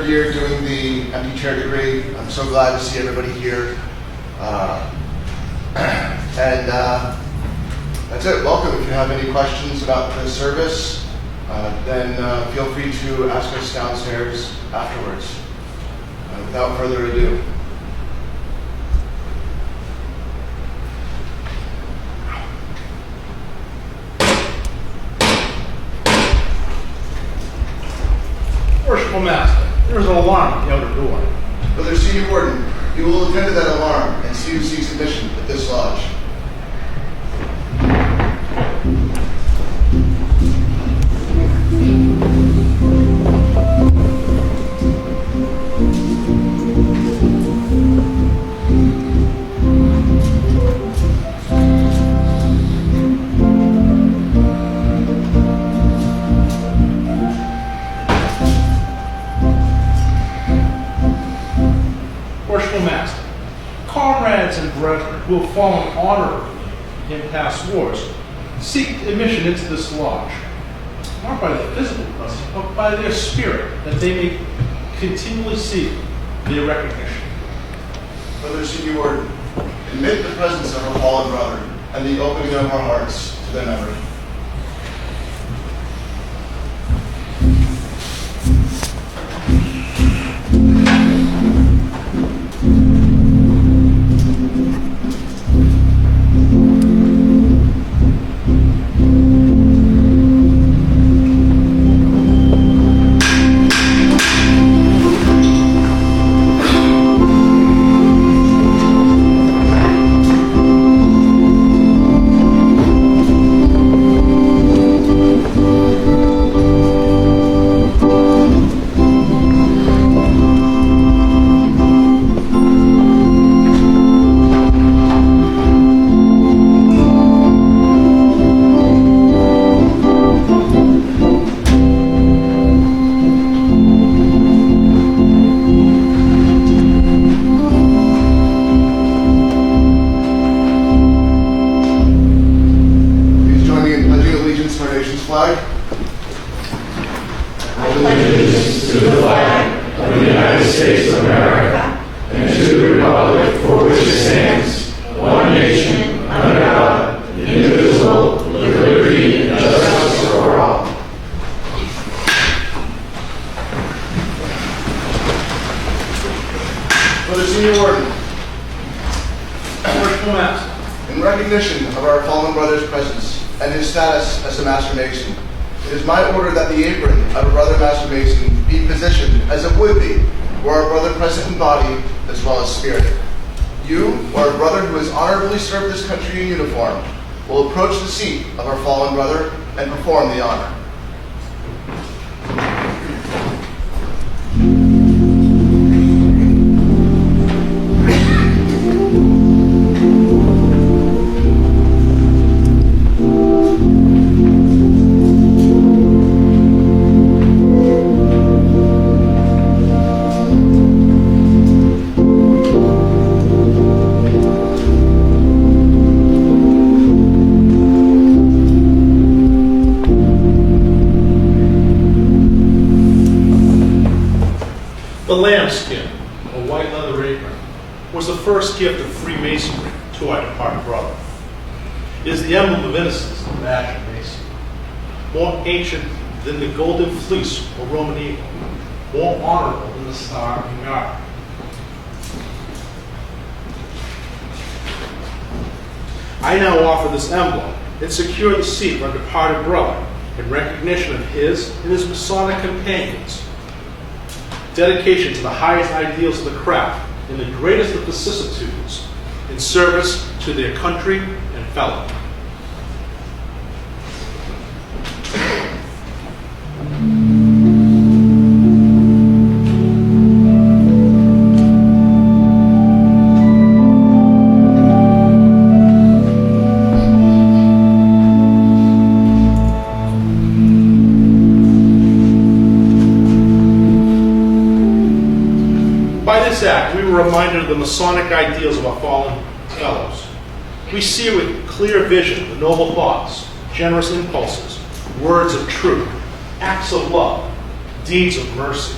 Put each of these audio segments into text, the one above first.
third year doing the Empty chair degree. I'm so glad to see everybody here. That's it. Welcome. If you have any questions about the service, then feel free to ask us downstairs afterwards. Without further ado. Worshipful Master, there is an alarm at the outer door. Brother Senior Warden, you will attend to that alarm and see who seeks admission at this lodge. Master, comrades and brethren who have fallen honorably in past wars seek admission into this lodge, not by their physical presence, but by their spirit, that they may continually seek their recognition. Brother Senior Warden, admit the presence of our fallen brother and the opening of our hearts to their memory. In recognition of our fallen brother's presence and his status as a Master Mason, it is my order that the apron of a brother Master Mason be positioned as it would be were our brother present in body as well as spirit. You, or a brother who has honorably served this country in uniform, will approach the seat of our fallen brother and perform the honor. The lambskin, or white leather apron, was the first gift of Freemasonry to our departed brother. It is the emblem of innocence of the Master Mason, more ancient than the golden fleece or Roman eagle, more honorable than the star and garter. I now offer this emblem and secure the seat of our departed brother in recognition of his and his Masonic companions' dedication to the highest ideals of the craft in the greatest of vicissitudes in service to their country and fellow. By this act, we were reminded of the Masonic ideals of our fallen fellows. We see with clear vision the noble thoughts, generous impulses, words of truth, acts of love, deeds of mercy.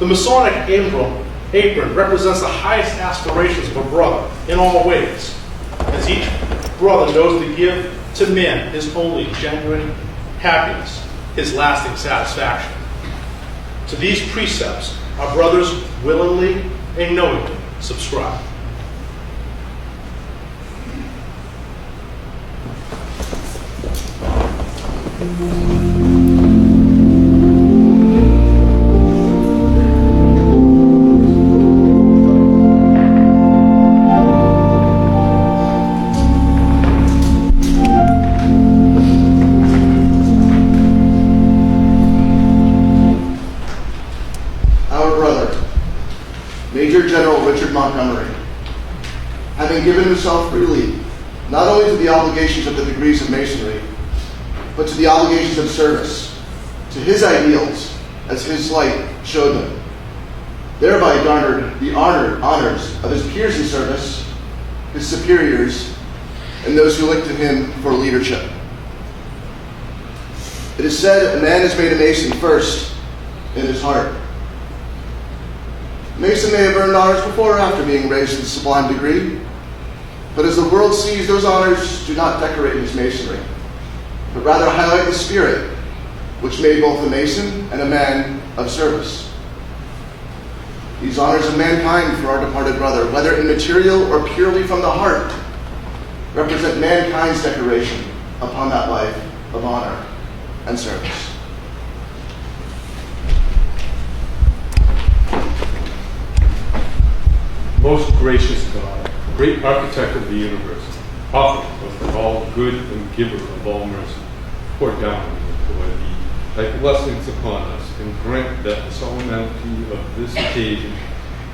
The Masonic apron represents the highest aspirations of a brother in all ways, as each brother knows to give to men his only genuine happiness, his lasting satisfaction. To these precepts, our brothers willingly and knowingly subscribe. Montgomery, having given himself freely, not only to the obligations of the degrees of Masonry, but to the obligations of service, to his ideals, as his light showed them, thereby garnered the honors of his peers in service, his superiors, and those who looked to him for leadership. It is said a man is made a Mason first in his heart. Mason may have earned honors before or after being raised to the sublime degree, but as the world sees, those honors do not decorate his masonry, but rather highlight the spirit which made both a Mason and a man of service. These honors of mankind for our departed brother, whether in material or purely from the heart, represent mankind's decoration upon that life of honor and service. Most gracious God, great architect of the universe, author of all good and giver of all mercy, pour down before thee thy blessings upon us, and grant that the solemnity of this occasion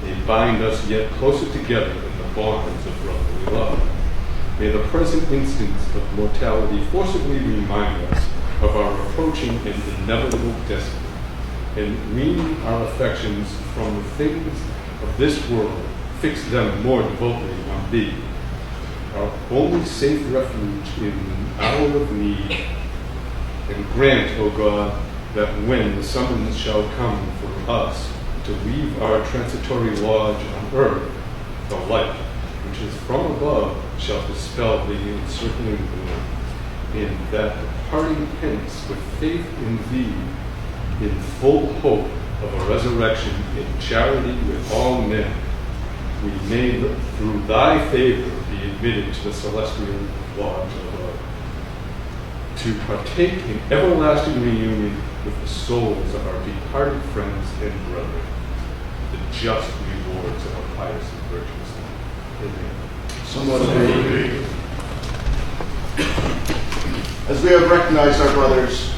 may bind us yet closer together in the bonds of brotherly love. May the present instance of mortality forcibly remind us of our approaching and inevitable destiny, and wean our affections from the things of this world, fix them more devotedly on thee, our only safe refuge in the hour of need. And grant, O God, that when the summons shall come for us to leave our transitory lodge on earth, the light which is from above shall dispel the encircling gloom, and that departing hence with faith in thee, in full hope of a resurrection in charity with all men, we may, through thy favor, be admitted to the celestial lodge above, to partake in everlasting reunion with the souls of our departed friends and brethren, the just rewards of our pious and virtuous life. Amen. Somewhat agree. As we have recognized our brothers,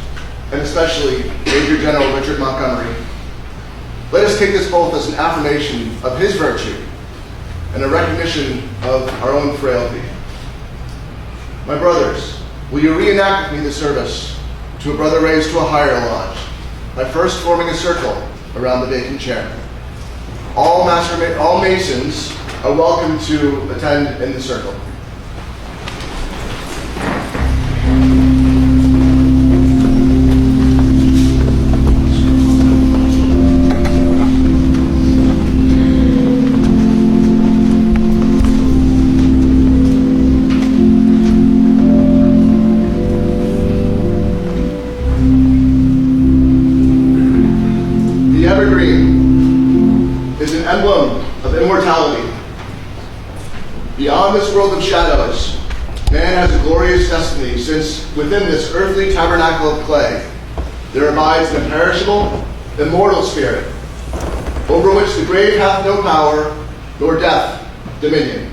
and especially Major General Richard Montgomery, let us take this both as an affirmation of his virtue and a recognition of our own frailty. My brothers, will you reenact with me the service to a brother raised to a higher lodge by first forming a circle around the vacant chair? All Masons are welcome to attend in the circle. Beyond this world of shadows, man has a glorious destiny, since within this earthly tabernacle of clay there abides an imperishable, immortal spirit, over which the grave hath no power, nor death dominion.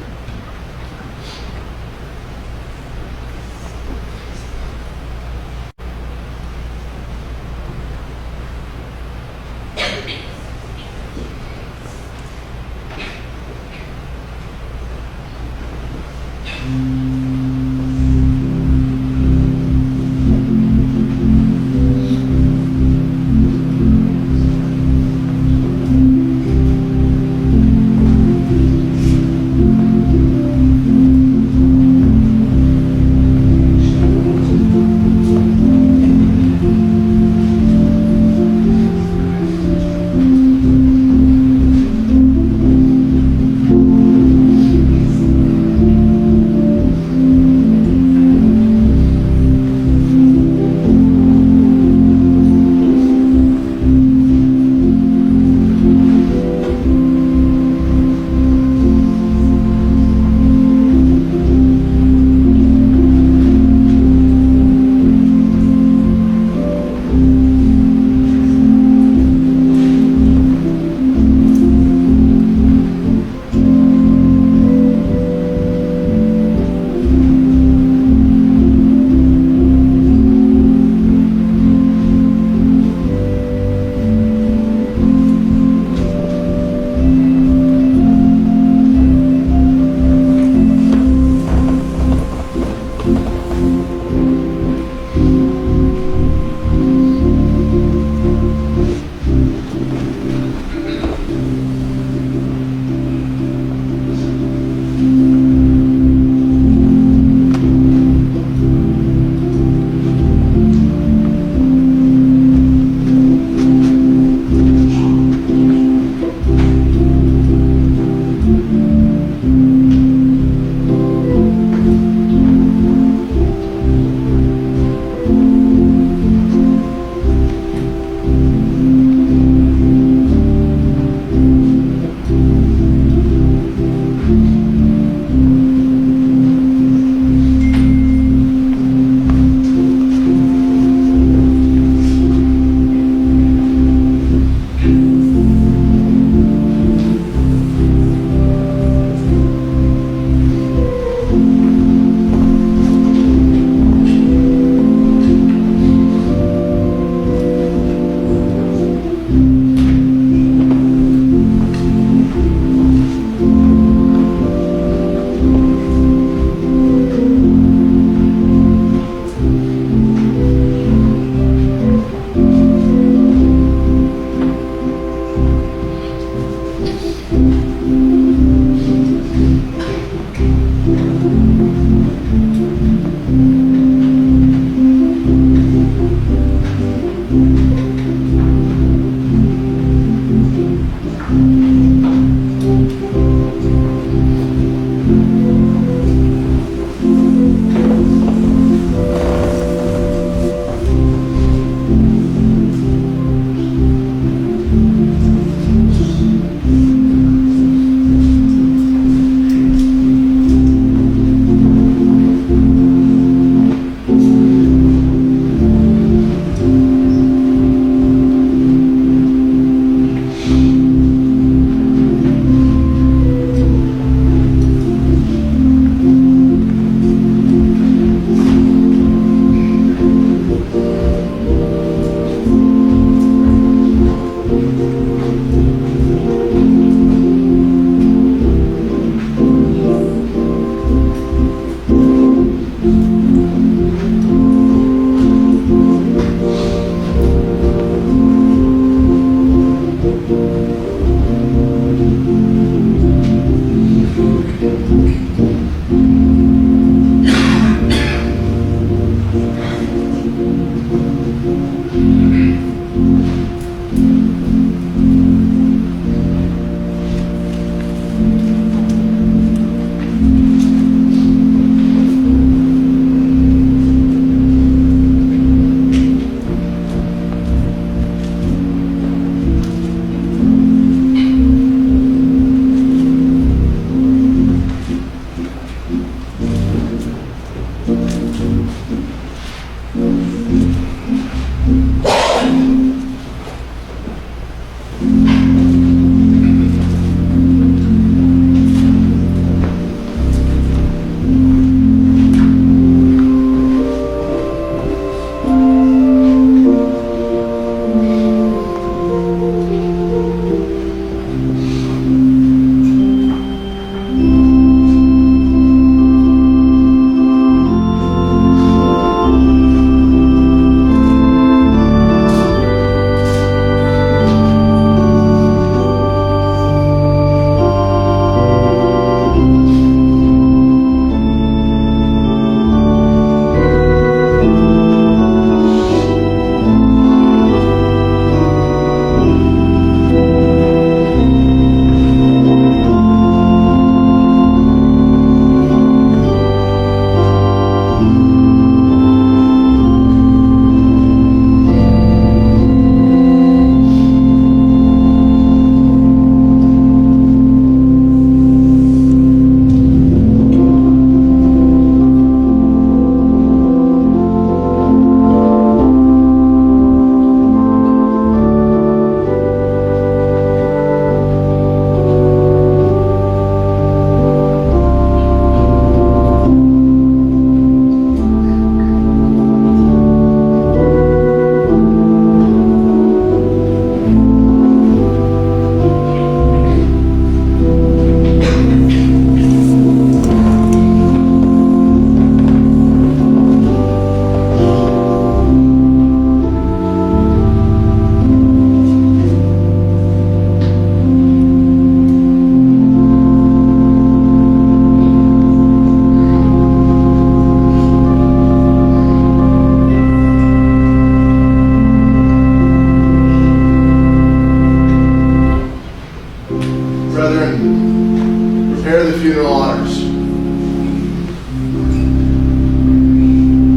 Brethren, prepare the funeral honors.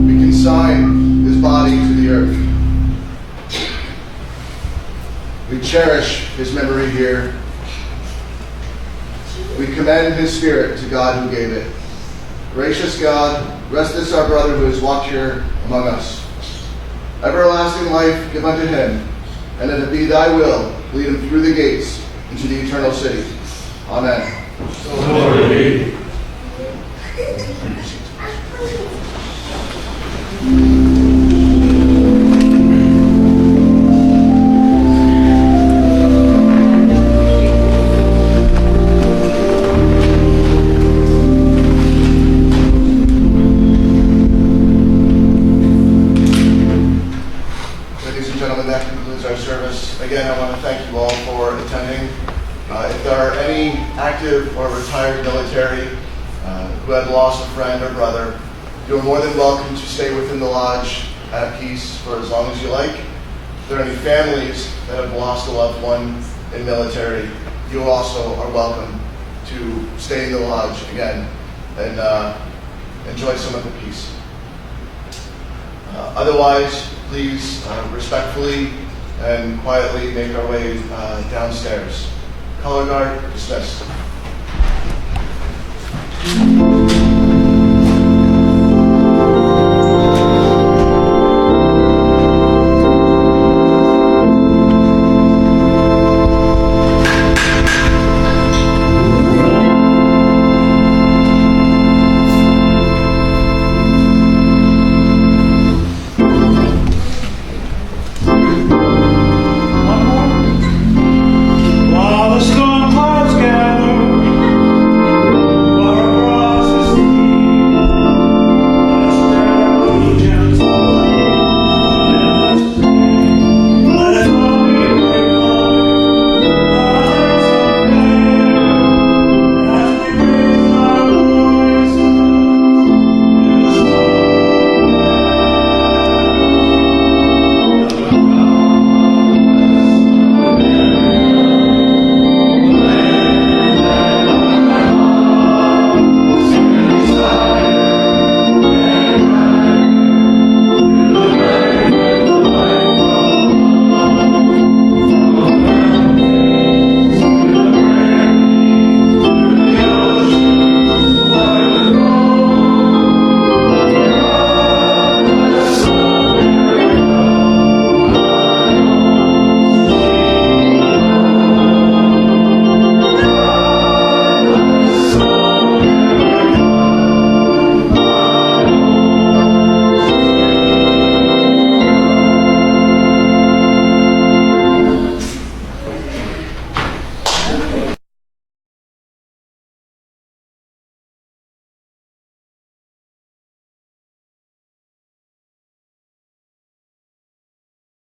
We consign his body to the earth. We cherish his memory here. We commend his spirit to God who gave it. Gracious God, rest this our brother who has walked here among us. Everlasting life give unto him, and if it be thy will, lead him through the gates into the eternal city. Amen. Glory. Ladies and gentlemen, that concludes our service. Again, I want to thank you all for attending. If there are any active or retired military who have lost a friend or brother, you are more than welcome to stay within the lodge at peace for as long as you like. If there are any families that have lost a loved one in military, you also are welcome to stay in the lodge again and enjoy some of the peace. Otherwise, please respectfully and quietly make our way downstairs. Color guard dismissed.